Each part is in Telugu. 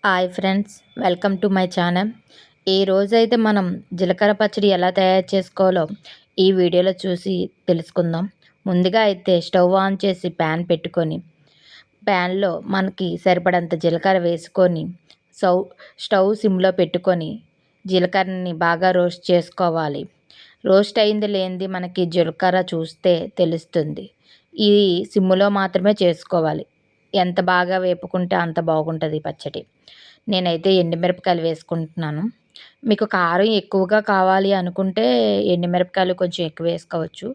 Hi friends, welcome to my channel. ఈ రోజైతే మనం జీలకర్ర పచ్చడి ఎలా తయారు చేసుకోవాలో ఈ వీడియోలో చూసి తెలుసుకుందాం. ముందుగా అయితే స్టవ్ ఆన్ చేసి ప్యాన్ పెట్టుకొని ప్యాన్లో మనకి సరిపడంత జీలకర్ర వేసుకొని స్టవ్ సిమ్లో పెట్టుకొని జీలకర్రని బాగా రోస్ట్ చేసుకోవాలి. రోస్ట్ అయింది లేనిది మనకి జీలకర్ర చూస్తే తెలుస్తుంది. ఇది సిమ్లో మాత్రమే చేసుకోవాలి. ఎంత బాగా వేపుకుంటే అంత బాగుంటుంది పచ్చడి. నేనైతే ఎండుమిరపకాయలు వేసుకుంటున్నాను. మీకు కారం ఎక్కువగా కావాలి అనుకుంటే ఎండుమిరపకాయలు కొంచెం ఎక్కువ వేసుకోవచ్చు.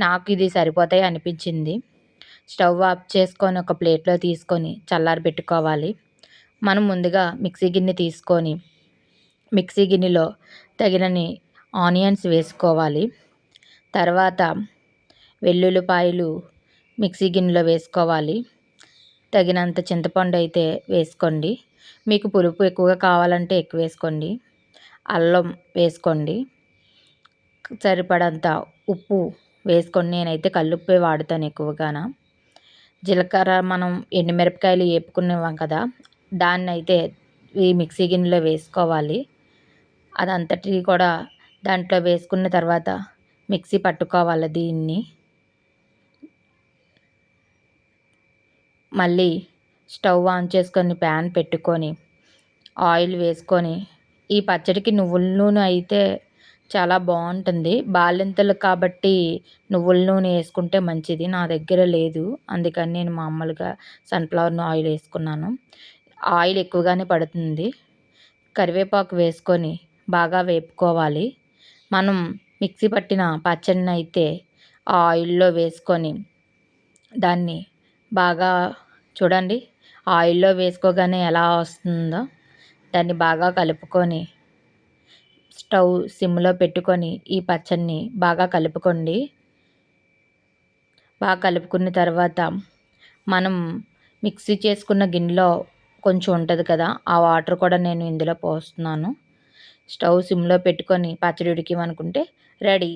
నాకు ఇది సరిపోతాయి అనిపించింది. స్టవ్ ఆఫ్ చేసుకొని ఒక ప్లేట్లో తీసుకొని చల్లారబెట్టుకోవాలి. మనం ముందుగా మిక్సీ గిన్నె తీసుకొని మిక్సీ గిన్నెలో తగినన్ని ఆనియన్స్ వేసుకోవాలి. తర్వాత వెల్లుల్లిపాయలు మిక్సీ గిన్నెలో వేసుకోవాలి. తగినంత చింతపండు అయితే వేసుకోండి. మీకు పులుపు ఎక్కువగా కావాలంటే ఎక్కువ వేసుకోండి. అల్లం వేసుకోండి. సరిపడంత ఉప్పు వేసుకొని, నేనైతే కల్లుప్పే వాడుతాను ఎక్కువగాన. జీలకర్ర మనం ఎండుమిరపకాయలు వేపుకున్నాం కదా, దాన్నైతే ఈ మిక్సీ గిన్నెలో వేసుకోవాలి. అదంతటి కూడా దాంట్లో వేసుకున్న తర్వాత మిక్సీ పట్టుకోవాలి. దీన్ని మళ్ళీ స్టవ్ ఆన్ చేసుకొని ప్యాన్ పెట్టుకొని ఆయిల్ వేసుకొని, ఈ పచ్చడికి నువ్వుల నూనె అయితే చాలా బాగుంటుంది. బాలింతలు కాబట్టి నువ్వుల నూనె వేసుకుంటే మంచిది. నా దగ్గర లేదు, అందుకని నేను మామూలుగా సన్ఫ్లవర్ ఆయిల్ వేసుకున్నాను. ఆయిల్ ఎక్కువగానే పడుతుంది. కరివేపాకు వేసుకొని బాగా వేపుకోవాలి. మనం మిక్సీ పట్టిన పచ్చడిని అయితే ఆ ఆయిల్లో వేసుకొని దాన్ని బాగా చూడండి, ఆయిల్లో వేసుకోగానే ఎలా వస్తుందో దాన్ని బాగా కలుపుకొని స్టవ్ సిమ్లో పెట్టుకొని ఈ పచ్చడిని బాగా కలుపుకోండి. బాగా కలుపుకున్న తర్వాత మనం మిక్సీ చేసుకున్న గిన్నెలో కొంచెం ఉంటుంది కదా, ఆ వాటర్ కూడా నేను ఇందులో పోస్తున్నాను. స్టవ్ సిమ్లో పెట్టుకొని పచ్చడి ఉడికిమనుకుంటే రెడీ.